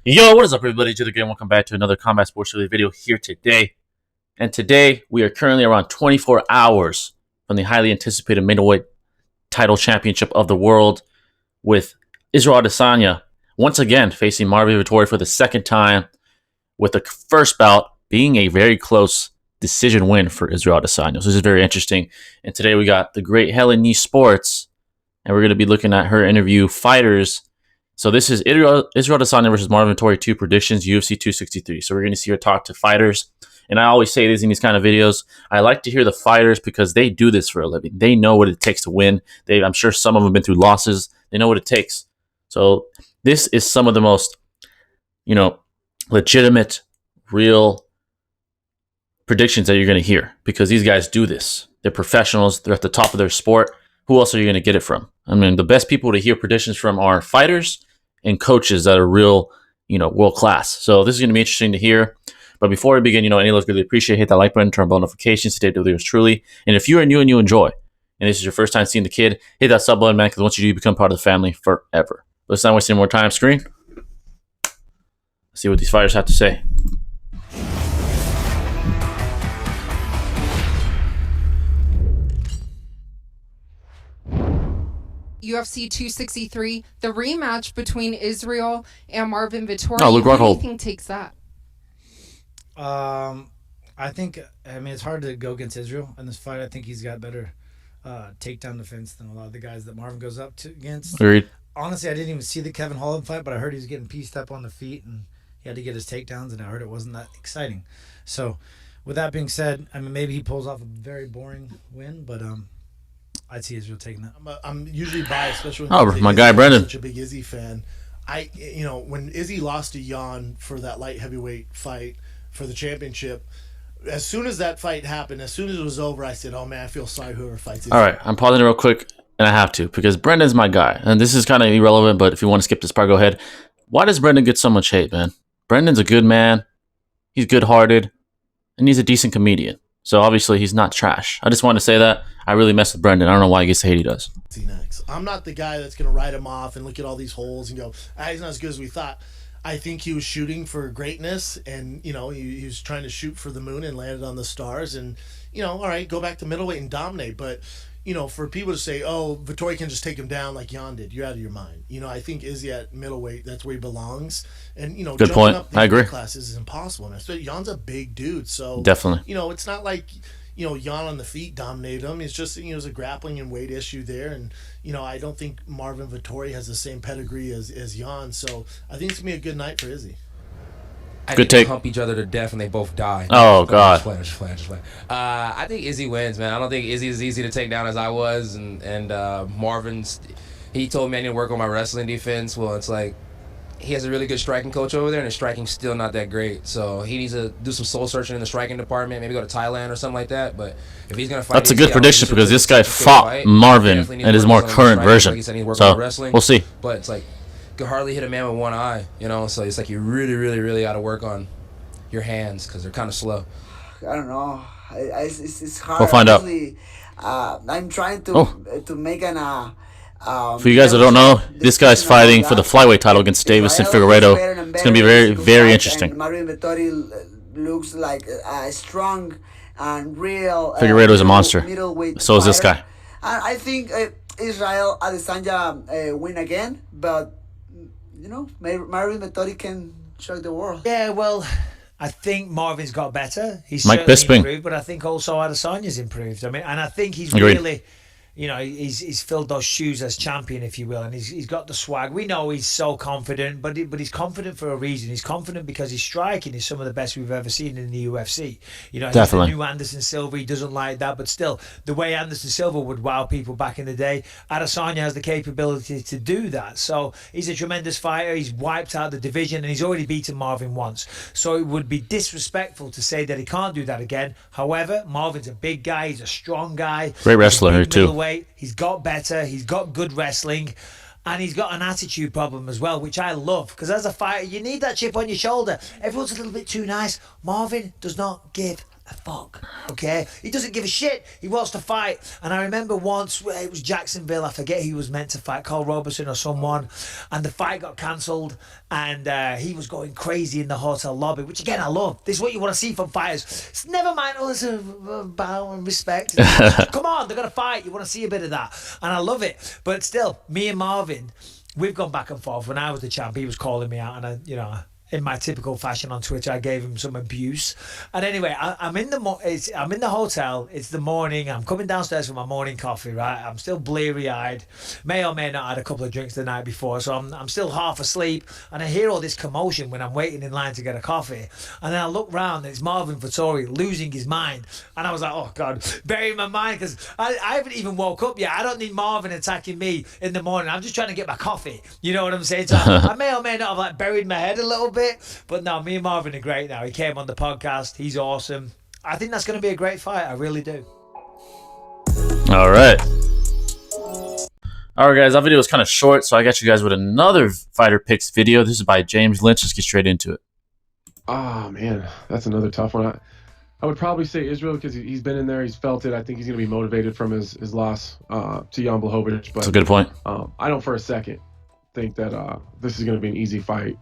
Yo, what is up, everybody? Jid again. Welcome back to another Combat Sports Related video here today. And today, we are currently around 24 hours from the highly anticipated middleweight title championship of the world with Israel Adesanya once again facing Marvin Vettori for the second time, with the first bout being a very close decision win for Israel Adesanya. So this is very interesting. And today, we got the great Helen Nee Sports, and we're going to be looking at her interview fighters. So this is Israel Adesanya versus Marvin Vettori 2 predictions, UFC 263. So we're going to see her talk to fighters. And I always say this in these kind of videos. I like to hear the fighters because they do this for a living. They know what it takes to win. I'm sure some of them have been through losses. They know what it takes. So this is some of the most, legitimate, real predictions that you're going to hear because these guys do this. They're professionals. They're at the top of their sport. Who else are you going to get it from? I mean, the best people to hear predictions from are fighters and coaches that are real, world class. So this is going to be interesting to hear. But before we begin, any of us really appreciate, hit that like button, turn on bell notifications to update yours truly. And if you are new and you enjoy, and this is your first time seeing the kid, hit that sub button, man, because once you do, you become part of the family forever. Let's not waste any more time. Screen. Let's see what these fighters have to say. UFC 263, the rematch between Israel and Marvin Vettori. Oh, Luke Who do you Rockhold think takes that? I mean, it's hard to go against Israel in this fight. I think he's got better takedown defense than a lot of the guys that Marvin goes up to against. Agreed. Honestly, I didn't even see the Kevin Holland fight, but I heard he was getting pieced up on the feet and he had to get his takedowns, and I heard it wasn't that exciting. So, with that being said, I mean, maybe he pulls off a very boring win, but I'd see Israel taking that. I'm usually biased, especially when my guy Brendan. I'm such a big Izzy fan. When Izzy lost to Jan for that light heavyweight fight for the championship, as soon as that fight happened, as soon as it was over, I said, "Oh man, I feel sorry whoever fights Izzy." All right, I'm pausing it real quick, and I have to because Brendan's my guy, and this is kind of irrelevant. But if you want to skip this part, go ahead. Why does Brendan get so much hate, man? Brendan's a good man. He's good-hearted, and he's a decent comedian. So obviously he's not trash. I just wanted to say that. I really mess with Brendan. I don't know why he gets the hate he does. Next. I'm not the guy that's going to write him off and look at all these holes and go, he's not as good as we thought. I think he was shooting for greatness, and he was trying to shoot for the moon and landed on the stars. And all right, go back to middleweight and dominate. But for people to say, "Oh, Vettori can just take him down like Jan did," you're out of your mind. I think Izzy at middleweight, that's where he belongs. And good point. Up I agree. Classes is impossible. And Jan's a big dude, so definitely. It's not like Jan on the feet dominated him. It's just it was a grappling and weight issue there, and I don't think Marvin Vettori has the same pedigree as Jan. So I think it's gonna be a good night for Izzy. Good take. They hump each other to death and they both die. Oh, God. Just play. I think Izzy wins, man. I don't think Izzy is easy to take down as I was. And Marvin's, he told me I need to work on my wrestling defense. Well, it's like he has a really good striking coach over there, and his striking's still not that great. So he needs to do some soul searching in the striking department, maybe go to Thailand or something like that. But if he's going to fight, that's a good prediction because this guy fought Marvin in his more current version. So we'll see. But it's like, you can hardly hit a man with one eye, so it's like you really, really, really got to work on your hands because they're kind of slow. I don't know. It's hard. We'll find out. I'm trying to make an. For you guys that don't know, this guy's fighting for the flyweight title against Davison Figueiredo. It's going to be very, very interesting. Marvin Vettori looks like a strong and real. Figueiredo is a monster. So is this guy. I think Israel Adesanya win again, but Marvin Vettori can shock the world. Yeah, well, I think Marvin's got better. He's Mike certainly Bisping. improved, but I think also Adesanya's improved. I mean, and I think he's Agreed. really, he's filled those shoes as champion, if you will, and he's got the swag. We know he's so confident, but he's confident for a reason. He's confident because his striking is some of the best we've ever seen in the UFC. He's Definitely. the new Anderson Silva. He doesn't like that, but still, the way Anderson Silva would wow people back in the day, Adesanya has the capability to do that. So he's a tremendous fighter. He's wiped out the division, and he's already beaten Marvin once. So it would be disrespectful to say that he can't do that again. However, Marvin's a big guy. He's a strong guy. Great wrestler here too. He's got better. He's got good wrestling. And he's got an attitude problem as well, which I love. Because as a fighter, you need that chip on your shoulder. Everyone's a little bit too nice. Marvin does not give fuck, okay? He doesn't give a shit. He wants to fight. And I remember once, it was Jacksonville, I forget who was meant to fight, Carl Robertson or someone, and the fight got cancelled, and he was going crazy in the hotel lobby, which again, I love. This is what you want to see from fighters. It's never mind, oh, it's a bow and respect. Come on, they're going to fight. You want to see a bit of that. And I love it. But still, me and Marvin, we've gone back and forth. When I was the champ, he was calling me out, and in my typical fashion on Twitter, I gave him some abuse. And anyway, I'm in the hotel. It's the morning. I'm coming downstairs for my morning coffee. Right, I'm still bleary-eyed. May or may not had a couple of drinks the night before, so I'm still half asleep. And I hear all this commotion when I'm waiting in line to get a coffee. And then I look round, and it's Marvin Vettori losing his mind. And I was like, oh God, burying my mind, because I haven't even woke up yet. I don't need Marvin attacking me in the morning. I'm just trying to get my coffee. You know what I'm saying? So I may or may not have buried my head a little bit. But no, me and Marvin are great now. He came on the podcast. He's awesome. I think that's going to be a great fight. I really do. All right. All right, guys. That video was kind of short, so I got you guys with another fighter picks video. This is by James Lynch. Let's get straight into it. Oh, man. That's another tough one. I would probably say Israel because he's been in there. He's felt it. I think he's going to be motivated from his loss to Jan Blachowicz. But that's a good point. I don't for a second think that this is going to be an easy fight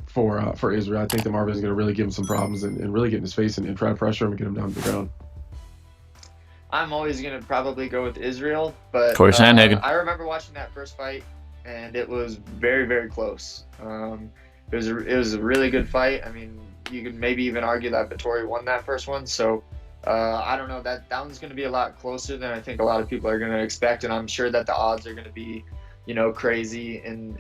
for Israel. I think that Marvin is going to really give him some problems and really get in his face and try to pressure him and get him down to the ground. I'm always going to probably go with Israel, but Corey Sandhagen. I remember watching that first fight, and it was very, very close. It was a really good fight. I mean, you could maybe even argue that Vettori won that first one. So I don't know, that one's going to be a lot closer than I think a lot of people are going to expect, and I'm sure that the odds are going to be, crazy on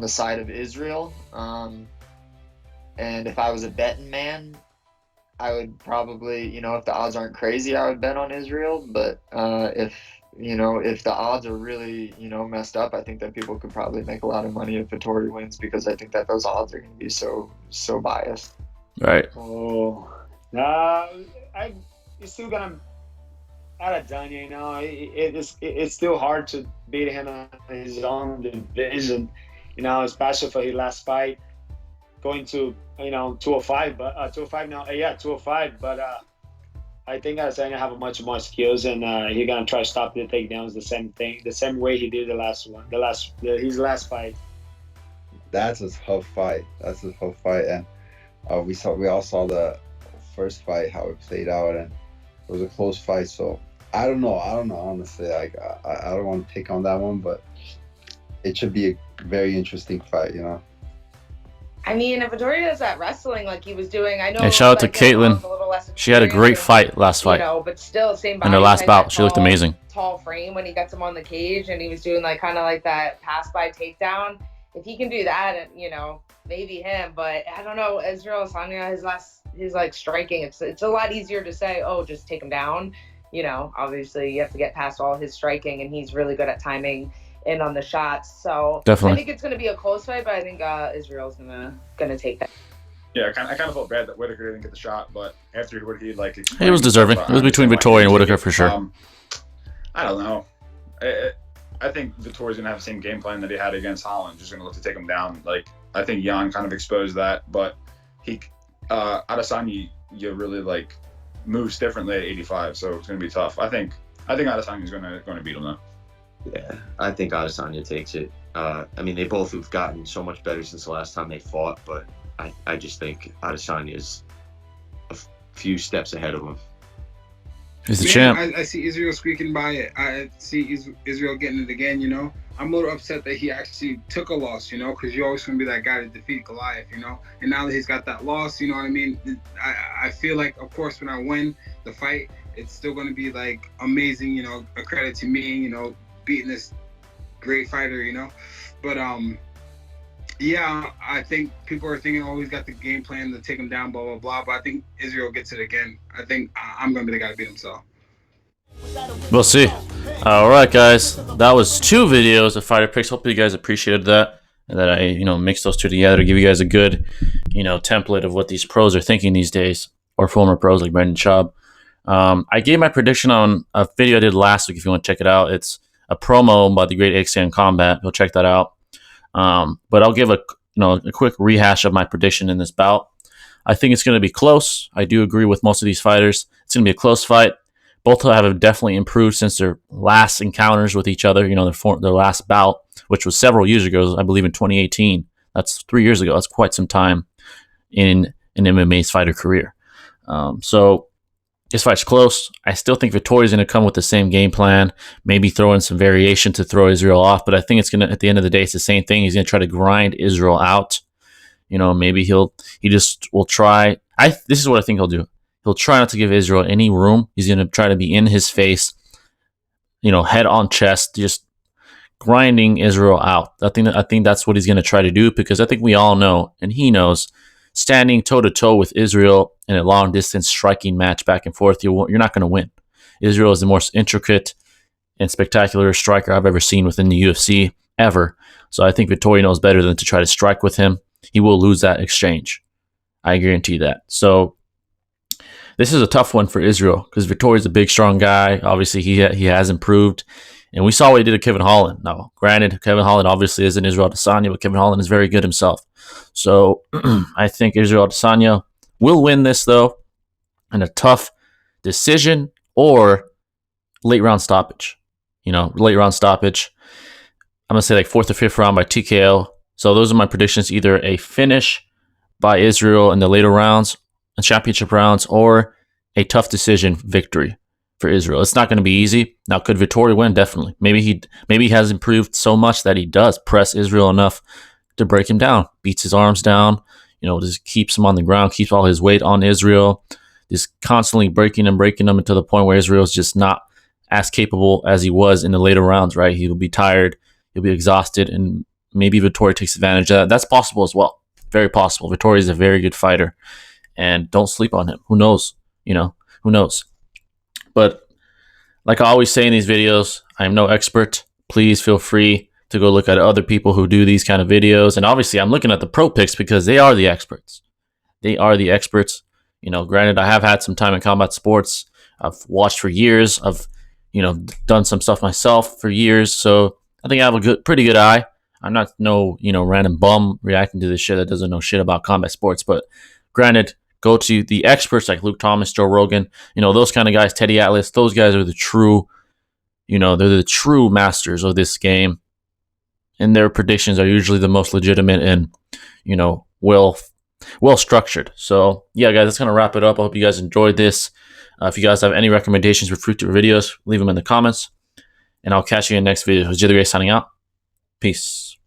the side of Israel. And if I was a betting man, I would probably, if the odds aren't crazy, I would bet on Israel. But if the odds are really, messed up, I think that people could probably make a lot of money if Vettori wins, because I think that those odds are going to be so biased. Right. Oh, you're still gonna Adesanya. It's still hard to beat him in his own division. Especially for his last fight, going to 205, but 205 now. 205. But I think Adesanya have much more skills, and he's gonna try to stop the takedowns the same way he did his last fight. That's a tough fight. And we all saw the first fight, how it played out, and it was a close fight. So I don't know honestly. I don't want to pick on that one, but it should be a very interesting fight. I mean, if Vettori does that wrestling like he was doing, I know. Hey, shout out to Caitlin. She had a great fight last fight. But still, same body. In her last bout, she looked amazing. Tall frame when he gets him on the cage, and he was doing kind of like that pass by takedown. If he can do that, and maybe him. But I don't know, Israel Adesanya, his striking. It's a lot easier to say, oh, just take him down. Obviously you have to get past all his striking, and he's really good at timing in on the shots. So definitely. I think it's going to be a close fight, but I think Israel's gonna take that. Yeah, I kind of felt bad that Whitaker didn't get the shot, but after what he he was deserving. It was between Vettori and Whitaker for sure. I don't know. I think Vettori's gonna have the same game plan that he had against Holland, just gonna look to take him down. I think Jan kind of exposed that, but Adesanya really moves differently at 85, so it's gonna be tough. I think Adesanya's gonna beat him though. Yeah, I think Adesanya takes it. They both have gotten so much better since the last time they fought, but I just think Adesanya is a few steps ahead of him. He's the champ. I see Israel squeaking by it. I see Israel getting it again, I'm a little upset that he actually took a loss, because you're always going to be that guy to defeat Goliath, And now that he's got that loss, you know what I mean? I feel like, of course, when I win the fight, it's still going to be, amazing, a credit to me, beating this great fighter, But, yeah, I think people are thinking, oh, he's got the game plan to take him down, blah, blah, blah. But I think Israel gets it again. I think I'm going to be the guy to beat himself. We'll see. All right, guys. That was 2 videos of fighter picks. Hopefully you guys appreciated that. And that I, mixed those 2 together to give you guys a good, template of what these pros are thinking these days, or former pros like Brendan Schaub. I gave my prediction on a video I did last week if you want to check it out. It's a promo by the great XN Combat. Go check that out. But I'll give a quick rehash of my prediction in this bout. I think it's going to be close. I do agree with most of these fighters. It's going to be a close fight. Both have definitely improved since their last encounters with each other. Their last bout, which was several years ago, I believe in 2018. That's 3 years ago. That's quite some time in an MMA's fighter career. So this fight's close. I still think Vettori's going to come with the same game plan, maybe throw in some variation to throw Israel off, but I think it's going to, at the end of the day, it's the same thing. He's going to try to grind Israel out. Maybe he just will try. This is what I think he'll do. He'll try not to give Israel any room. He's going to try to be in his face, head on chest, just grinding Israel out. I think that's what he's going to try to do, because I think we all know, and he knows, standing toe-to-toe with Israel in a long-distance striking match back and forth, you're not going to win. Israel is the most intricate and spectacular striker I've ever seen within the UFC, ever. So I think Vettori knows better than to try to strike with him. He will lose that exchange. I guarantee that. So this is a tough one for Israel, because Vettori's a big, strong guy. Obviously, he has improved. And we saw what he did to Kevin Holland. Now, granted, Kevin Holland obviously isn't Israel Adesanya, but Kevin Holland is very good himself. So I think Israel Adesanya will win this, though, in a tough decision or late round stoppage. Late round stoppage. I'm going to say like 4th or 5th round by TKO. So those are my predictions. Either a finish by Israel in the later rounds, and championship rounds, or a tough decision victory for Israel. It's not going to be easy. Now, could Vettori win? Definitely. Maybe he has improved so much that he does press Israel enough to break him down, beats his arms down, just keeps him on the ground, keeps all his weight on Israel, just constantly breaking him to the point where Israel's just not as capable as he was in the later rounds, right? He'll be tired, he'll be exhausted, and maybe Vettori takes advantage of that. That's possible as well. Very possible. Vettori is a very good fighter, and don't sleep on him. Who knows? Who knows? But like I always say in these videos, I am no expert. Please feel free to go look at other people who do these kind of videos. And obviously, I'm looking at the pro picks because they are the experts. They are the experts. Granted, I have had some time in combat sports. I've watched for years. I've, done some stuff myself for years. So I think I have a pretty good eye. I'm not no, random bum reacting to this shit that doesn't know shit about combat sports. But granted, go to the experts like Luke Thomas, Joe Rogan, those kind of guys, Teddy Atlas. Those guys are the true, they're the true masters of this game. And their predictions are usually the most legitimate and, well structured. So yeah, guys, that's going to wrap it up. I hope you guys enjoyed this. If you guys have any recommendations for future videos, leave them in the comments. And I'll catch you in the next video. This is Jay the Great signing out. Peace.